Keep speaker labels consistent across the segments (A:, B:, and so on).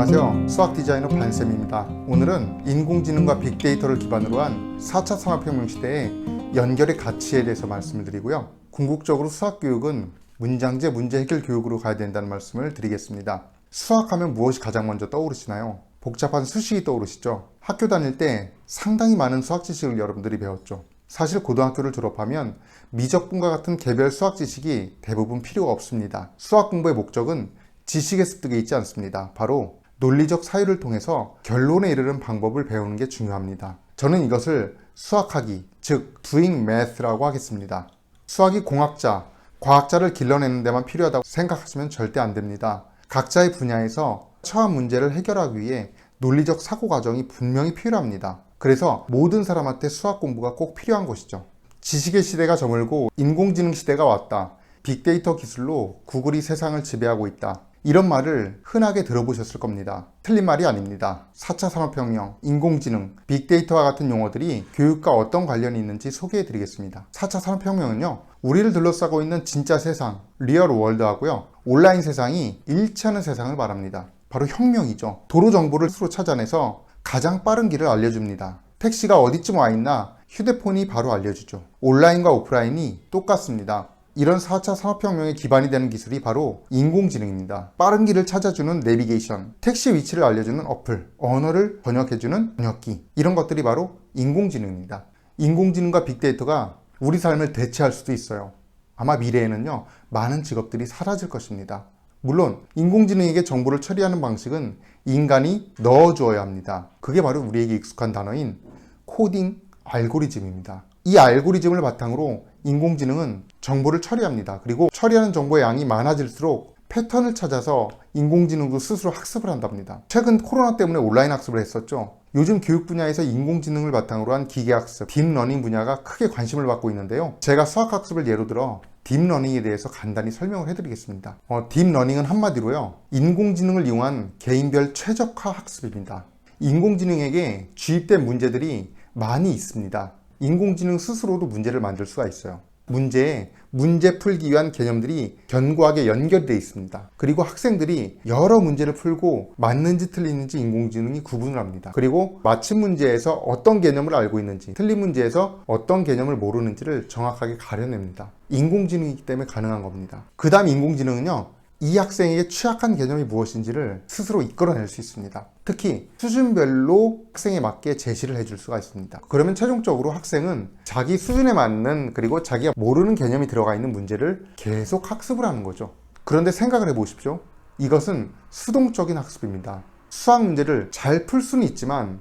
A: 안녕하세요. 수학 디자이너 반쌤입니다. 오늘은 인공지능과 빅데이터를 기반으로 한 4차 산업혁명 시대의 연결의 가치에 대해서 말씀을 드리고요. 궁극적으로 수학교육은 문장제 문제 해결 교육으로 가야 된다는 말씀을 드리겠습니다. 수학하면 무엇이 가장 먼저 떠오르시나요? 복잡한 수식이 떠오르시죠? 학교 다닐 때 상당히 많은 수학 지식을 여러분들이 배웠죠. 사실 고등학교를 졸업하면 미적분과 같은 개별 수학 지식이 대부분 필요가 없습니다. 수학 공부의 목적은 지식에 습득해 있지 않습니다. 바로 논리적 사유를 통해서 결론에 이르는 방법을 배우는 게 중요합니다. 저는 이것을 수학하기, 즉 doing math라고 하겠습니다. 수학이 공학자, 과학자를 길러내는 데만 필요하다고 생각하시면 절대 안 됩니다. 각자의 분야에서 처한 문제를 해결하기 위해 논리적 사고 과정이 분명히 필요합니다. 그래서 모든 사람한테 수학 공부가 꼭 필요한 것이죠. 지식의 시대가 저물고 인공지능 시대가 왔다. 빅데이터 기술로 구글이 세상을 지배하고 있다. 이런 말을 흔하게 들어보셨을 겁니다. 틀린 말이 아닙니다. 4차 산업혁명, 인공지능, 빅데이터와 같은 용어들이 교육과 어떤 관련이 있는지 소개해 드리겠습니다. 4차 산업혁명은요, 우리를 둘러싸고 있는 진짜 세상, 리얼 월드하고요, 온라인 세상이 일치하는 세상을 말합니다. 바로 혁명이죠. 도로 정보를 스스로 찾아내서 가장 빠른 길을 알려줍니다. 택시가 어디쯤 와 있나 휴대폰이 바로 알려주죠. 온라인과 오프라인이 똑같습니다. 이런 4차 산업혁명의 기반이 되는 기술이 바로 인공지능입니다. 빠른 길을 찾아주는 내비게이션, 택시 위치를 알려주는 어플, 언어를 번역해주는 번역기, 이런 것들이 바로 인공지능입니다. 인공지능과 빅데이터가 우리 삶을 대체할 수도 있어요. 아마 미래에는요, 많은 직업들이 사라질 것입니다. 물론 인공지능에게 정보를 처리하는 방식은 인간이 넣어주어야 합니다. 그게 바로 우리에게 익숙한 단어인 코딩 알고리즘입니다. 이 알고리즘을 바탕으로 인공지능은 정보를 처리합니다. 그리고 처리하는 정보의 양이 많아질수록 패턴을 찾아서 인공지능도 스스로 학습을 한답니다. 최근 코로나 때문에 온라인 학습을 했었죠. 요즘 교육 분야에서 인공지능을 바탕으로 한 기계학습, 딥러닝 분야가 크게 관심을 받고 있는데요. 제가 수학학습을 예로 들어 딥러닝에 대해서 간단히 설명을 해드리겠습니다. 딥러닝은 한마디로요, 인공지능을 이용한 개인별 최적화 학습입니다. 인공지능에게 주입된 문제들이 많이 있습니다. 인공지능 스스로도 문제를 만들 수가 있어요. 문제 풀기 위한 개념들이 견고하게 연결이 되어 있습니다. 그리고 학생들이 여러 문제를 풀고 맞는지 틀리는지 인공지능이 구분을 합니다. 그리고 맞힌 문제에서 어떤 개념을 알고 있는지, 틀린 문제에서 어떤 개념을 모르는지를 정확하게 가려냅니다. 인공지능이기 때문에 가능한 겁니다. 그 다음 인공지능은요, 이 학생에게 취약한 개념이 무엇인지를 스스로 이끌어낼 수 있습니다. 특히 수준별로 학생에 맞게 제시를 해줄 수가 있습니다. 그러면 최종적으로 학생은 자기 수준에 맞는, 그리고 자기가 모르는 개념이 들어가 있는 문제를 계속 학습을 하는 거죠. 그런데 생각을 해보십시오. 이것은 수동적인 학습입니다. 수학 문제를 잘 풀 수는 있지만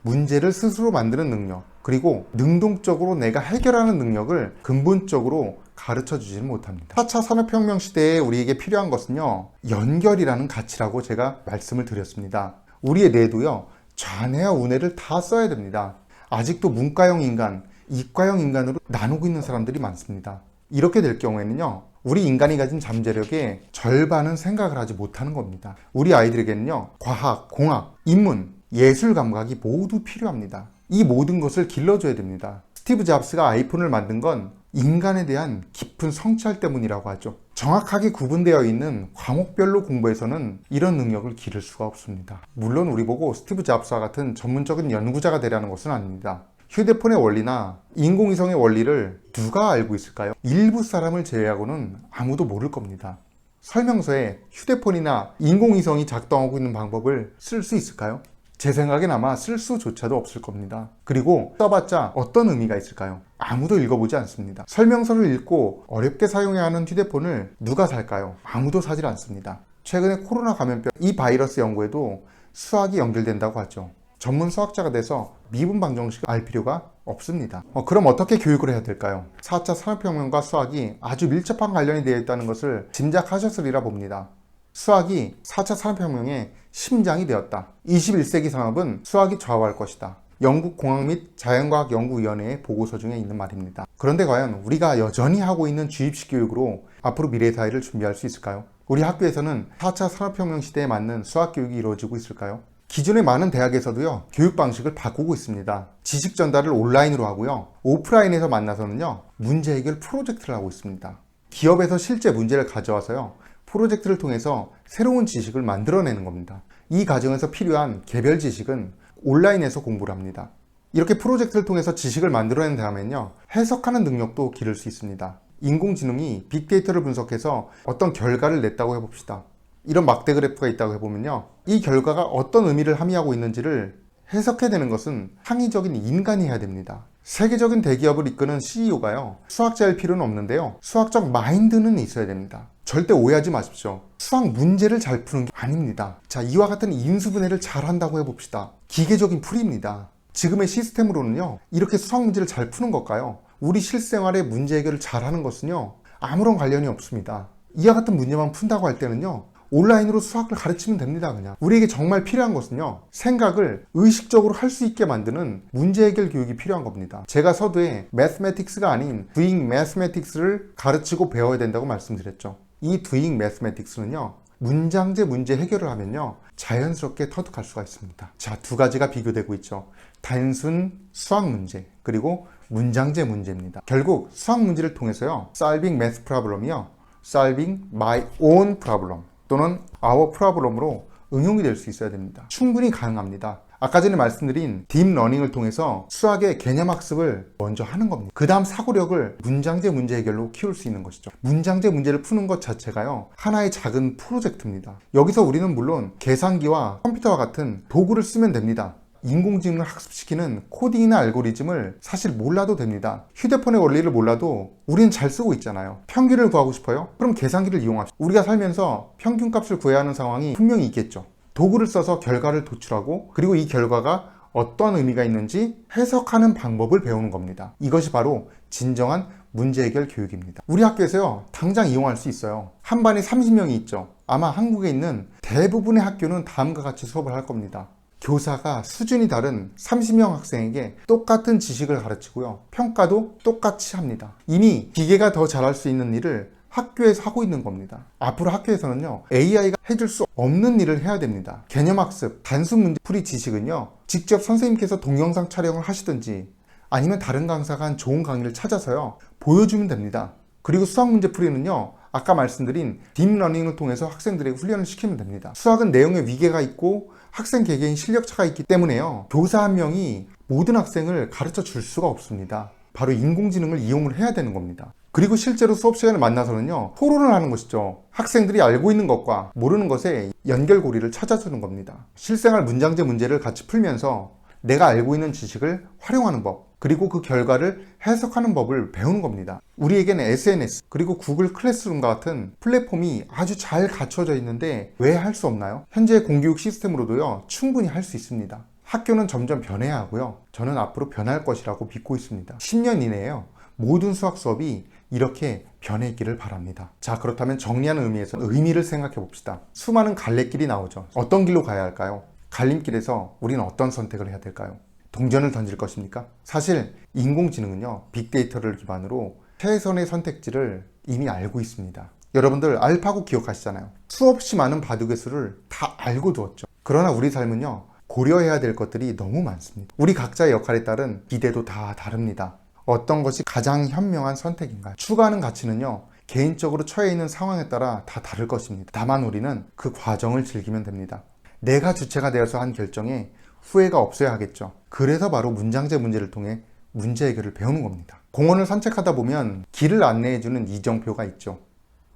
A: 문제를 스스로 만드는 능력, 그리고 능동적으로 내가 해결하는 능력을 근본적으로 가르쳐 주지는 못합니다. 4차 산업혁명 시대에 우리에게 필요한 것은요, 연결이라는 가치라고 제가 말씀을 드렸습니다. 우리의 뇌도요, 좌뇌와 우뇌를 다 써야 됩니다. 아직도 문과형 인간, 이과형 인간으로 나누고 있는 사람들이 많습니다. 이렇게 될 경우에는요, 우리 인간이 가진 잠재력의 절반은 생각을 하지 못하는 겁니다. 우리 아이들에게는요, 과학, 공학, 인문, 예술 감각이 모두 필요합니다. 이 모든 것을 길러줘야 됩니다. 스티브 잡스가 아이폰을 만든 건 인간에 대한 깊은 성찰 때문이라고 하죠. 정확하게 구분되어 있는 과목별로 공부해서는 이런 능력을 기를 수가 없습니다. 물론 우리 보고 스티브 잡스와 같은 전문적인 연구자가 되라는 것은 아닙니다. 휴대폰의 원리나 인공위성의 원리를 누가 알고 있을까요? 일부 사람을 제외하고는 아무도 모를 겁니다. 설명서에 휴대폰이나 인공위성이 작동하고 있는 방법을 쓸 수 있을까요? 제 생각엔 아마 쓸 수조차도 없을 겁니다. 그리고 써봤자 어떤 의미가 있을까요? 아무도 읽어보지 않습니다. 설명서를 읽고 어렵게 사용해야 하는 휴대폰을 누가 살까요? 아무도 사질 않습니다. 최근에 코로나 감염병 이 바이러스 연구에도 수학이 연결된다고 하죠. 전문 수학자가 돼서 미분 방정식을 알 필요가 없습니다. 그럼 어떻게 교육을 해야 될까요? 4차 산업혁명과 수학이 아주 밀접한 관련이 되어 있다는 것을 짐작하셨으리라 봅니다. 수학이 4차 산업혁명의 심장이 되었다. 21세기 산업은 수학이 좌우할 것이다. 영국 공학 및 자연과학연구위원회의 보고서 중에 있는 말입니다. 그런데 과연 우리가 여전히 하고 있는 주입식 교육으로 앞으로 미래 사회를 준비할 수 있을까요? 우리 학교에서는 4차 산업혁명 시대에 맞는 수학 교육이 이루어지고 있을까요? 기존의 많은 대학에서도요, 교육 방식을 바꾸고 있습니다. 지식 전달을 온라인으로 하고요, 오프라인에서 만나서는요, 문제 해결 프로젝트를 하고 있습니다. 기업에서 실제 문제를 가져와서요, 프로젝트를 통해서 새로운 지식을 만들어내는 겁니다. 이 과정에서 필요한 개별 지식은 온라인에서 공부를 합니다. 이렇게 프로젝트를 통해서 지식을 만들어낸 다음엔요, 해석하는 능력도 기를 수 있습니다. 인공지능이 빅데이터를 분석해서 어떤 결과를 냈다고 해봅시다. 이런 막대 그래프가 있다고 해보면요, 이 결과가 어떤 의미를 함의하고 있는지를 해석해내는 것은 창의적인 인간이 해야 됩니다. 세계적인 대기업을 이끄는 CEO가요, 수학자일 필요는 없는데요, 수학적 마인드는 있어야 됩니다. 절대 오해하지 마십시오. 수학 문제를 잘 푸는 게 아닙니다. 자, 이와 같은 인수분해를 잘 한다고 해봅시다. 기계적인 풀이입니다. 지금의 시스템으로는요, 이렇게 수학 문제를 잘 푸는 것과요, 우리 실생활의 문제 해결을 잘하는 것은요, 아무런 관련이 없습니다. 이와 같은 문제만 푼다고 할 때는요, 온라인으로 수학을 가르치면 됩니다. 그냥 우리에게 정말 필요한 것은요, 생각을 의식적으로 할 수 있게 만드는 문제 해결 교육이 필요한 겁니다. 제가 서두에 Mathematics가 아닌 Doing Mathematics를 가르치고 배워야 된다고 말씀드렸죠. 이 Doing Mathematics는요, 문장제 문제 해결을 하면요, 자연스럽게 터득할 수가 있습니다. 자, 두 가지가 비교되고 있죠. 단순 수학 문제, 그리고 문장제 문제입니다. 결국 수학 문제를 통해서요, solving math problem이요, solving my own problem 또는 our problem으로 응용이 될 수 있어야 됩니다. 충분히 가능합니다. 아까 전에 말씀드린 딥러닝을 통해서 수학의 개념 학습을 먼저 하는 겁니다. 그 다음 사고력을 문장제 문제 해결로 키울 수 있는 것이죠. 문장제 문제를 푸는 것 자체가요, 하나의 작은 프로젝트입니다. 여기서 우리는 물론 계산기와 컴퓨터와 같은 도구를 쓰면 됩니다. 인공지능을 학습시키는 코딩이나 알고리즘을 사실 몰라도 됩니다. 휴대폰의 원리를 몰라도 우리는 잘 쓰고 있잖아요. 평균을 구하고 싶어요? 그럼 계산기를 이용합시다. 우리가 살면서 평균값을 구해야 하는 상황이 분명히 있겠죠. 도구를 써서 결과를 도출하고, 그리고 이 결과가 어떤 의미가 있는지 해석하는 방법을 배우는 겁니다. 이것이 바로 진정한 문제 해결 교육입니다. 우리 학교에서요, 당장 이용할 수 있어요. 한 반에 30명이 있죠. 아마 한국에 있는 대부분의 학교는 다음과 같이 수업을 할 겁니다. 교사가 수준이 다른 30명 학생에게 똑같은 지식을 가르치고요, 평가도 똑같이 합니다. 이미 기계가 더 잘할 수 있는 일을 학교에서 하고 있는 겁니다. 앞으로 학교에서는요, AI가 해줄 수 없는 일을 해야 됩니다. 개념학습, 단순 문제 풀이 지식은요, 직접 선생님께서 동영상 촬영을 하시든지 아니면 다른 강사가 한 좋은 강의를 찾아서요, 보여주면 됩니다. 그리고 수학 문제 풀이는요, 아까 말씀드린 딥러닝을 통해서 학생들에게 훈련을 시키면 됩니다. 수학은 내용에 위계가 있고 학생 개개인 실력차가 있기 때문에요, 교사 한 명이 모든 학생을 가르쳐 줄 수가 없습니다. 바로 인공지능을 이용을 해야 되는 겁니다. 그리고 실제로 수업 시간에 만나서는요, 토론을 하는 것이죠. 학생들이 알고 있는 것과 모르는 것의 연결고리를 찾아주는 겁니다. 실생활 문장제 문제를 같이 풀면서 내가 알고 있는 지식을 활용하는 법, 그리고 그 결과를 해석하는 법을 배우는 겁니다. 우리에게는 SNS, 그리고 구글 클래스룸과 같은 플랫폼이 아주 잘 갖춰져 있는데 왜 할 수 없나요? 현재 공교육 시스템으로도요, 충분히 할 수 있습니다. 학교는 점점 변해야 하고요, 저는 앞으로 변할 것이라고 믿고 있습니다. 10년 이내에요, 모든 수학 수업이 이렇게 변해 있기를 바랍니다. 자, 그렇다면 정리하는 의미에서 의미를 생각해 봅시다. 수많은 갈래길이 나오죠. 어떤 길로 가야 할까요? 갈림길에서 우리는 어떤 선택을 해야 될까요? 동전을 던질 것입니까? 사실 인공지능은요, 빅데이터를 기반으로 최선의 선택지를 이미 알고 있습니다. 여러분들 알파고 기억하시잖아요. 수없이 많은 바둑의 수를 다 알고 두었죠. 그러나 우리 삶은요, 고려해야 될 것들이 너무 많습니다. 우리 각자의 역할에 따른 기대도 다 다릅니다. 어떤 것이 가장 현명한 선택인가요? 추구하는 가치는요, 개인적으로 처해 있는 상황에 따라 다 다를 것입니다. 다만 우리는 그 과정을 즐기면 됩니다. 내가 주체가 되어서 한 결정에 후회가 없어야 하겠죠. 그래서 바로 문장제 문제를 통해 문제 해결을 배우는 겁니다. 공원을 산책하다 보면 길을 안내해주는 이정표가 있죠.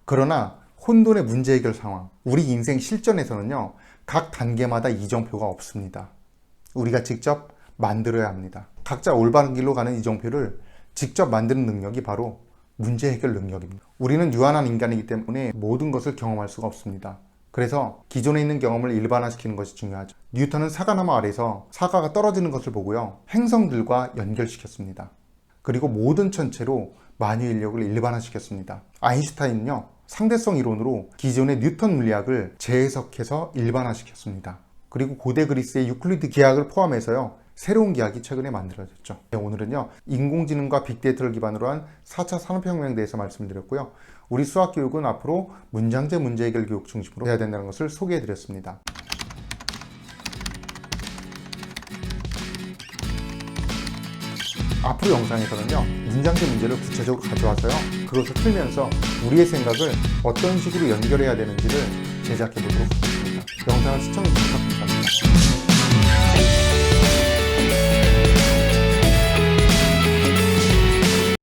A: 그러나 혼돈의 문제 해결 상황, 우리 인생 실전에서는요, 각 단계마다 이정표가 없습니다. 우리가 직접 만들어야 합니다. 각자 올바른 길로 가는 이정표를 직접 만드는 능력이 바로 문제 해결 능력입니다. 우리는 유한한 인간이기 때문에 모든 것을 경험할 수가 없습니다. 그래서 기존에 있는 경험을 일반화시키는 것이 중요하죠. 뉴턴은 사과나무 아래서 사과가 떨어지는 것을 보고요, 행성들과 연결시켰습니다. 그리고 모든 천체로 만유 인력을 일반화시켰습니다. 아인슈타인은요, 상대성 이론으로 기존의 뉴턴 물리학을 재해석해서 일반화시켰습니다. 그리고 고대 그리스의 유클리드 기하학을 포함해서요, 새로운 기하학이 최근에 만들어졌죠. 오늘은요, 인공지능과 빅데이터를 기반으로 한 4차 산업혁명에 대해서 말씀드렸고요, 우리 수학교육은 앞으로 문장제 문제 해결 교육 중심으로 해야 된다는 것을 소개해드렸습니다. 앞으로 영상에서는요, 문장제 문제를 구체적으로 가져와서요, 그것을 풀면서 우리의 생각을 어떤 식으로 연결해야 되는지를 제작해 보도록 하겠습니다. 영상을 시청해주셔서 감사합니다.